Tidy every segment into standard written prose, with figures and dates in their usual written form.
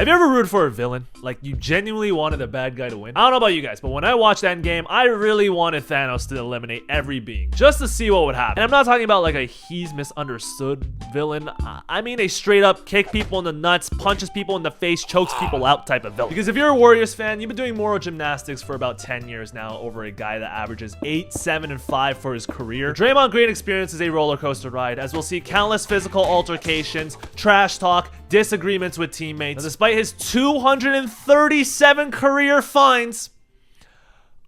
Have you ever rooted for a villain? Like, you genuinely wanted a bad guy to win? I don't know about you guys, but when I watched Endgame, I really wanted Thanos to eliminate every being, just to see what would happen. And I'm not talking about like a he's misunderstood villain. I mean a straight up kick people in the nuts, punches people in the face, chokes people out type of villain. Because if you're a Warriors fan, you've been doing moral gymnastics for about 10 years now over a guy that averages 8, 7, and 5 for his career. The Draymond Green experience is a roller coaster ride, as we'll see countless physical altercations, trash talk, disagreements with teammates. And despite his 237 career fines,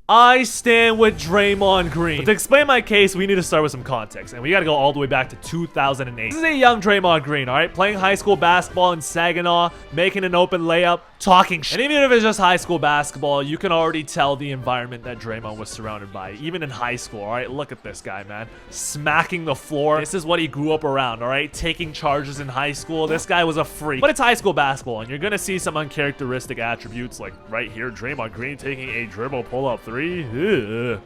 I stand with Draymond Green. But to explain my case, we need to start with some context, and we gotta go all the way back to 2008. This is a young Draymond Green, alright? Playing high school basketball in Saginaw, making an open layup, talking shit. And even if it's just high school basketball, you can already tell the environment that Draymond was surrounded by, even in high school, alright? Look at this guy, man. Smacking the floor. This is what he grew up around, alright? Taking charges in high school. This guy was a freak. But it's high school basketball, and you're gonna see some uncharacteristic attributes, like right here, Draymond Green taking a dribble pull-up three. Ugh.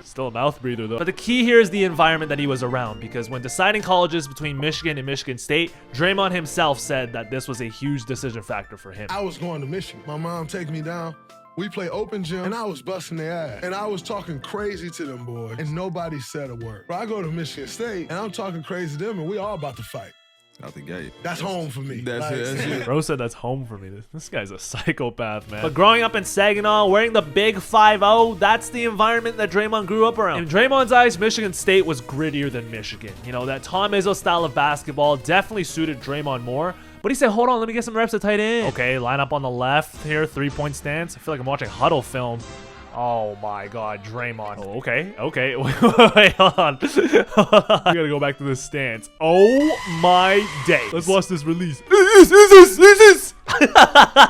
Still a mouth breather though. But the key here is the environment that he was around, because when deciding colleges between Michigan and Michigan State, Draymond himself said that this was a huge decision factor for him. I was going to Michigan. My mom taking me down. We play open gym, and I was busting their ass. And I was talking crazy to them boys, and nobody said a word. But I go to Michigan State, and I'm talking crazy to them, and we all about to fight. Out the gate. That's home for me. That's it. Bro said that's home for me. This guy's a psychopath, man. But growing up in Saginaw, wearing the big 5-0, that's the environment that Draymond grew up around. In Draymond's eyes, Michigan State was grittier than Michigan. You know, that Tom Izzo style of basketball definitely suited Draymond more. But he said, hold on, let me get some reps at tight end. Okay, line up on the left here, 3-point stance. I feel like I'm watching huddle film. Oh my god, Draymond. Oh, okay. Wait, hold on. We gotta go back to the stance. Oh my day. Let's watch this release. Is this?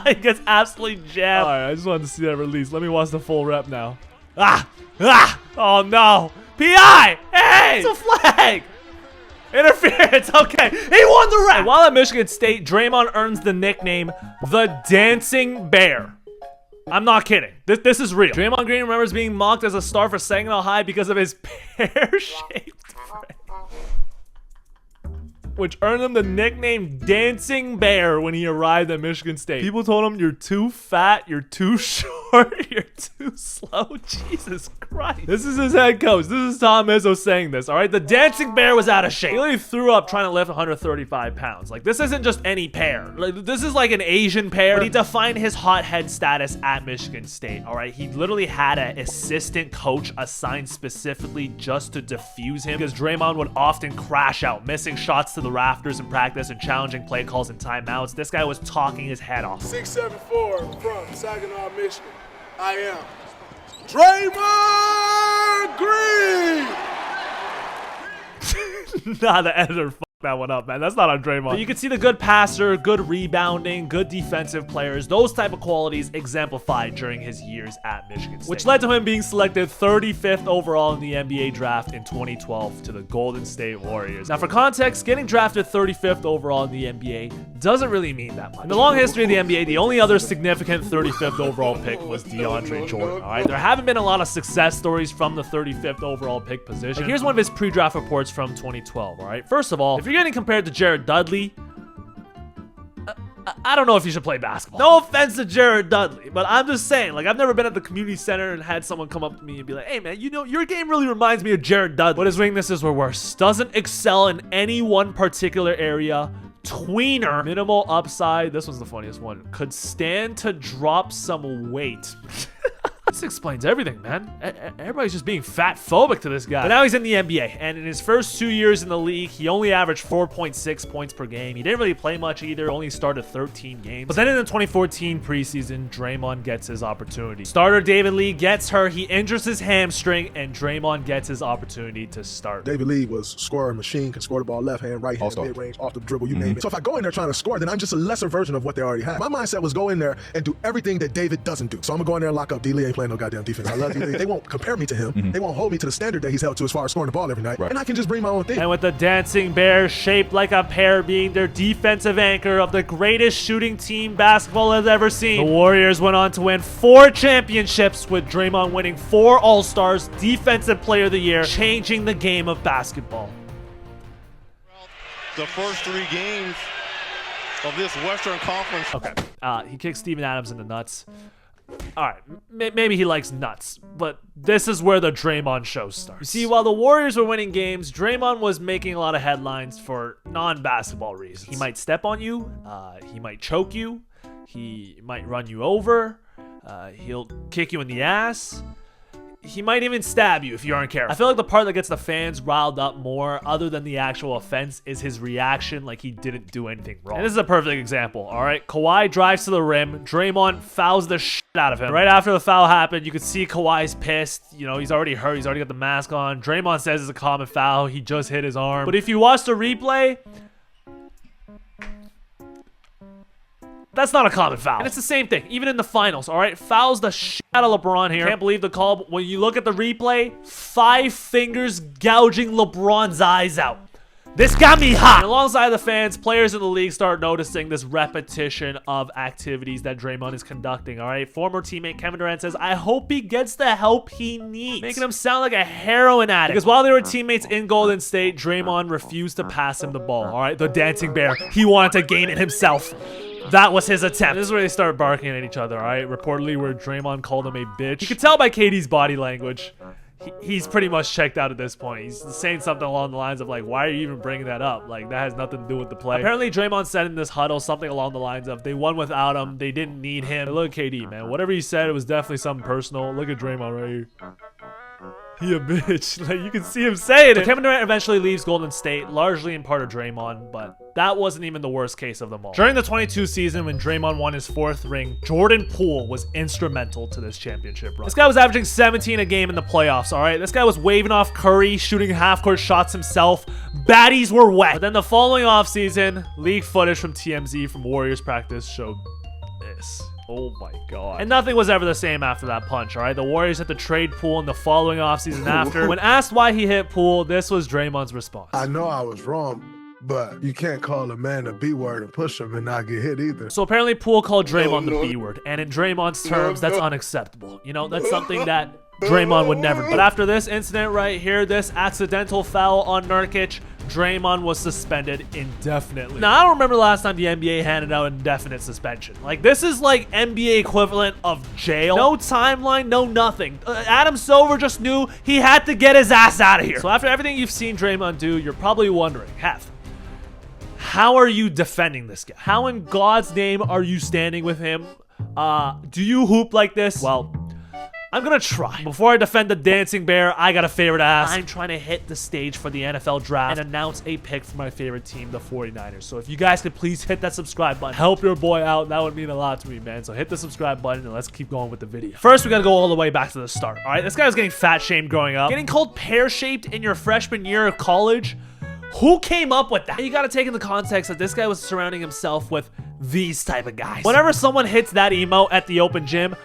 He gets absolutely jammed. Alright, I just wanted to see that release. Let me watch the full rep now. Oh no. PI! Hey! It's a flag! Interference, okay. He won the rep! And while at Michigan State, Draymond earns the nickname the Dancing Bear. I'm not kidding. This is real. Draymond Green remembers being mocked as a star for Saginaw High because of his pear-shaped frame, which earned him the nickname Dancing Bear when he arrived at Michigan State. People told him, you're too fat, you're too short, you're too slow. Jesus Christ. This is his head coach. This is Tom Izzo saying this, all right? The Dancing Bear was out of shape. He literally threw up trying to lift 135 pounds. Like, this isn't just any pear. Like, this is like an Asian pear. But he defined his hothead status at Michigan State, all right? He literally had an assistant coach assigned specifically just to defuse him, because Draymond would often crash out, missing shots to the rafters in practice and challenging play calls and timeouts. This guy was talking his head off. 674 from Saginaw, Michigan. I am Draymond Green. Nah, the editor fucked that one up, man. That's not on Draymond. But you can see the good passer, good rebounding, good defensive players. Those type of qualities exemplified during his years at Michigan State, which led to him being selected 35th overall in the NBA draft in 2012 to the Golden State Warriors. Now, for context, getting drafted 35th overall in the NBA doesn't really mean that much. In the long history of the NBA, the only other significant 35th overall pick was DeAndre Jordan, all right? There haven't been a lot of success stories from the 35th overall pick position. Like, here's one of his pre-draft reports from 2012, all right? First of all, if you're getting compared to Jared Dudley, I don't know if you should play basketball. No offense to Jared Dudley, but I'm just saying, like, I've never been at the community center and had someone come up to me and be like, hey man, you know, your game really reminds me of Jared Dudley. But his weaknesses were worse. Doesn't excel in any one particular area. Tweener. Minimal upside. This was the funniest one. Could stand to drop some weight. This explains everything, man. Everybody's just being fat phobic to this guy. But now he's in the NBA, and in his first 2 years in the league, he only averaged 4.6 points per game. He didn't really play much either, only started 13 games. But then in the 2014 preseason, Draymond gets his opportunity. Starter David Lee gets hurt, he injures his hamstring, and Draymond gets his opportunity to start. David Lee was scoring machine, can score the ball left hand, right hand, mid-range, off the dribble, you name it. So if I go in there trying to score, then I'm just a lesser version of what they already have. My mindset was go in there and do everything that David doesn't do. So I'm gonna go in there and lock up. D-Lee ain't playing no goddamn defense. I love D-Lee. They won't compare me to him. They won't hold me to the standard that he's held to as far as scoring the ball every night. And I can just bring my own thing. And with the Dancing Bear shaped like a pear being their defensive anchor of the greatest shooting team basketball has ever seen, the Warriors went on to win 4 championships, with Draymond winning 4 All-Stars, Defensive Player of the Year, changing the game of basketball. The first 3 games of this Western Conference. Okay. He kicked Steven Adams in the nuts. All right, maybe he likes nuts, but this is where the Draymond show starts. You see, while the Warriors were winning games, Draymond was making a lot of headlines for non-basketball reasons. He might step on you, he might choke you, he might run you over, he'll kick you in the ass. He might even stab you if you aren't careful. I feel like the part that gets the fans riled up more, other than the actual offense, is his reaction like he didn't do anything wrong. And this is a perfect example, all right? Kawhi drives to the rim. Draymond fouls the shit out of him. Right after the foul happened, you could see Kawhi's pissed. You know, he's already hurt. He's already got the mask on. Draymond says it's a common foul. He just hit his arm. But if you watch the replay, that's not a common foul. And it's the same thing, even in the finals, all right? Fouls the shit out of LeBron here. Can't believe the call, but when you look at the replay, 5 fingers gouging LeBron's eyes out. This got me hot. And alongside the fans, players in the league start noticing this repetition of activities that Draymond is conducting, all right? Former teammate Kevin Durant says, I hope he gets the help he needs, making him sound like a heroin addict. Because while they were teammates in Golden State, Draymond refused to pass him the ball, all right? The dancing bear, he wanted to gain it himself. That was his attempt. This is where they start barking at each other, all right? Reportedly where Draymond called him a bitch. You could tell by KD's body language. He's pretty much checked out at this point. He's saying something along the lines of like, why are you even bringing that up? Like, that has nothing to do with the play. Apparently, Draymond said in this huddle something along the lines of, they won without him. They didn't need him. But look at KD, man. Whatever he said, it was definitely something personal. Look at Draymond right here. He a bitch. Like, you can see him saying it. Kevin Durant eventually leaves Golden State, largely in part of Draymond, but that wasn't even the worst case of them all. During the 22 season, when Draymond won his 4th ring, Jordan Poole was instrumental to this championship run. This guy was averaging 17 a game in the playoffs, all right? This guy was waving off Curry, shooting half-court shots himself. Baddies were wet. But then the following offseason, leaked footage from TMZ from Warriors practice showed this. Oh my god. And nothing was ever the same after that punch, all right? The Warriors had to trade Poole in the following offseason after. When asked why he hit Poole, this was Draymond's response. I know I was wrong, but you can't call a man a B-word and push him and not get hit either. So apparently Poole called Draymond the B-word, and in Draymond's terms, that's unacceptable. You know, that's something that Draymond would never do. But after this incident right here, this accidental foul on Nurkic, Draymond was suspended indefinitely. Now, I don't remember the last time the NBA handed out indefinite suspension. Like, this is like NBA equivalent of jail. No timeline, no nothing. Adam Silver just knew he had to get his ass out of here. So after everything you've seen Draymond do, you're probably wondering, Hef, how are you defending this guy? How in God's name are you standing with him? Do you hoop like this? Well, I'm gonna try. Before I defend the dancing bear, I got a favor to ask. I'm trying to hit the stage for the NFL draft and announce a pick for my favorite team, the 49ers. So if you guys could please hit that subscribe button, help your boy out. That would mean a lot to me, man. So hit the subscribe button and let's keep going with the video. First, we gotta go all the way back to the start. All right, this guy was getting fat shamed growing up. Getting called pear-shaped in your freshman year of college. Who came up with that? You gotta take in the context that this guy was surrounding himself with these type of guys. Whenever someone hits that emote at the open gym,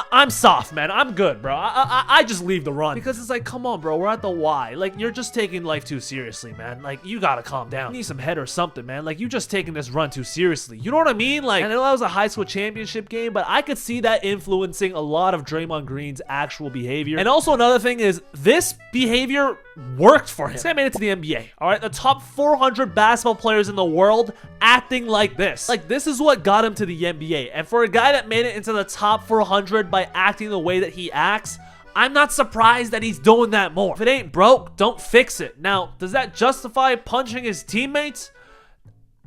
I'm soft, man. I'm good, bro. I just leave the run. Because it's like, come on, bro. We're at the Y. Like, you're just taking life too seriously, man. Like, you gotta calm down. You need some head or something, man. Like, you just taking this run too seriously. You know what I mean? Like, I know that was a high school championship game, but I could see that influencing a lot of Draymond Green's actual behavior. And also another thing is, this behavior worked for him. This guy made it to the NBA, all right? The top 400 basketball players in the world acting like this. Like, this is what got him to the NBA. And for a guy that made it into the top 400 by acting the way that he acts, I'm not surprised that he's doing that more. If it ain't broke, don't fix it. Now, does that justify punching his teammates?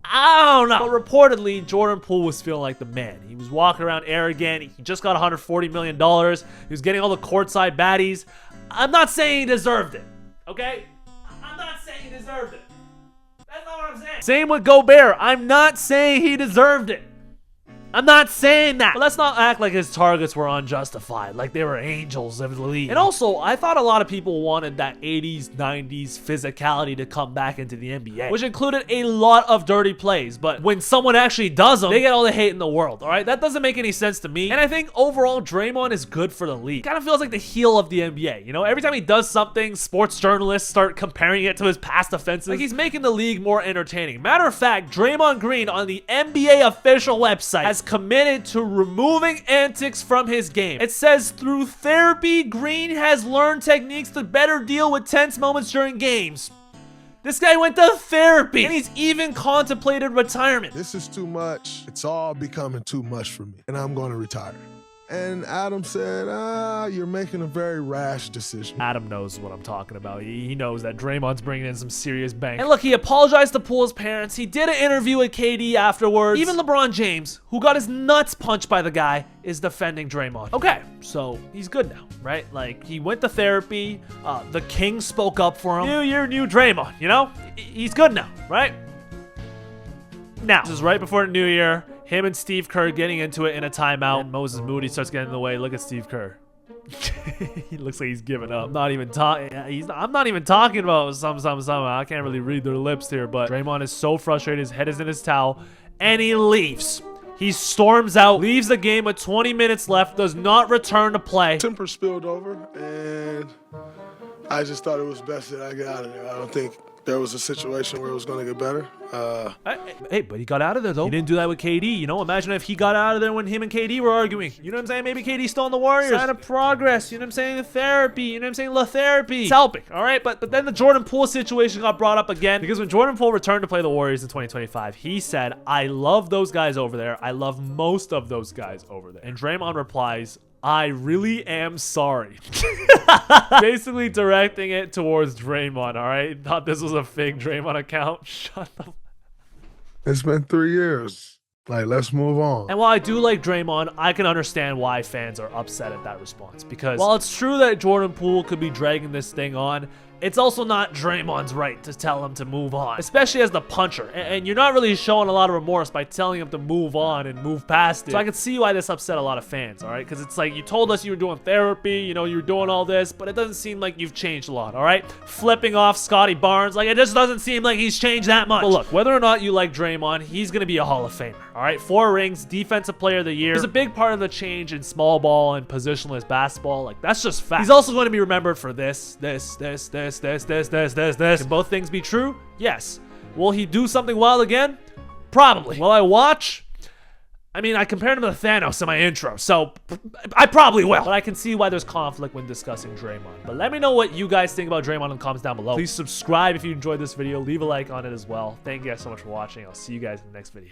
I don't know. But reportedly, Jordan Poole was feeling like the man. He was walking around arrogant. He just got $140 million. He was getting all the courtside baddies. I'm not saying he deserved it, okay? I'm not saying he deserved it. That's not what I'm saying. Same with Gobert. I'm not saying he deserved it. I'm not saying that. But let's not act like his targets were unjustified, like they were angels of the league. And also, I thought a lot of people wanted that 80s, 90s physicality to come back into the NBA, which included a lot of dirty plays. But when someone actually does them, they get all the hate in the world, all right? That doesn't make any sense to me. And I think overall, Draymond is good for the league. Kind of feels like the heel of the NBA. You know, every time he does something, sports journalists start comparing it to his past offenses. Like, he's making the league more entertaining. Matter of fact, Draymond Green on the NBA official website has committed to removing antics from his game. It says, through therapy, Green has learned techniques to better deal with tense moments during games. This guy went to therapy, and he's even contemplated retirement. This is too much. It's all becoming too much for me, and I'm going to retire. And Adam said, you're making a very rash decision. Adam knows what I'm talking about. He knows that Draymond's bringing in some serious bank. And look, he apologized to Poole's parents. He did an interview with KD afterwards. Even LeBron James, who got his nuts punched by the guy, is defending Draymond. Okay, so he's good now, right? Like, he went to therapy. The King spoke up for him. New year, new Draymond, you know? He's good now, right? Now, this is right before the new year. Him and Steve Kerr getting into it in a timeout. And Moses Moody starts getting in the way. Look at Steve Kerr. He looks like he's giving up. I'm not even talking about something. I can't really read their lips here, but Draymond is so frustrated. His head is in his towel, and he leaves. He storms out, leaves the game with 20 minutes left, does not return to play. Temper spilled over, and I just thought it was best that I get out of there. I don't think there was a situation where it was going to get better. Hey, but he got out of there, though. He didn't do that with KD, you know? Imagine if he got out of there when him and KD were arguing. You know what I'm saying? Maybe KD's still on the Warriors. Sign of progress, you know what I'm saying? Therapy, you know what I'm saying? Therapy. It's helping, all right? But then the Jordan Poole situation got brought up again, because when Jordan Poole returned to play the Warriors in 2025, he said, I love those guys over there. I love most of those guys over there. And Draymond replies, I really am sorry. Basically directing it towards Draymond, all right? Thought this was a fake Draymond account. Shut the... It's been 3 years. Like, let's move on. And while I do like Draymond, I can understand why fans are upset at that response. Because while it's true that Jordan Poole could be dragging this thing on, it's also not Draymond's right to tell him to move on, especially as the puncher. And you're not really showing a lot of remorse by telling him to move on and move past it. So I can see why this upset a lot of fans, all right? Because it's like, you told us you were doing therapy, you know, you were doing all this, but it doesn't seem like you've changed a lot, all right? Flipping off Scotty Barnes, like, it just doesn't seem like he's changed that much. But look, whether or not you like Draymond, he's going to be a Hall of Famer, all right? 4 rings, Defensive Player of the Year. He's a big part of the change in small ball and positionless basketball. Like, that's just fact. He's also going to be remembered for this. Can both things be true? Yes. Will he do something wild again? Probably. Will I watch? I mean, I compared him to Thanos in my intro, so I probably will. But I can see why there's conflict when discussing Draymond. But let me know what you guys think about Draymond in the comments down below. Please subscribe if you enjoyed this video. Leave a like on it as well. Thank you guys so much for watching. I'll see you guys in the next video.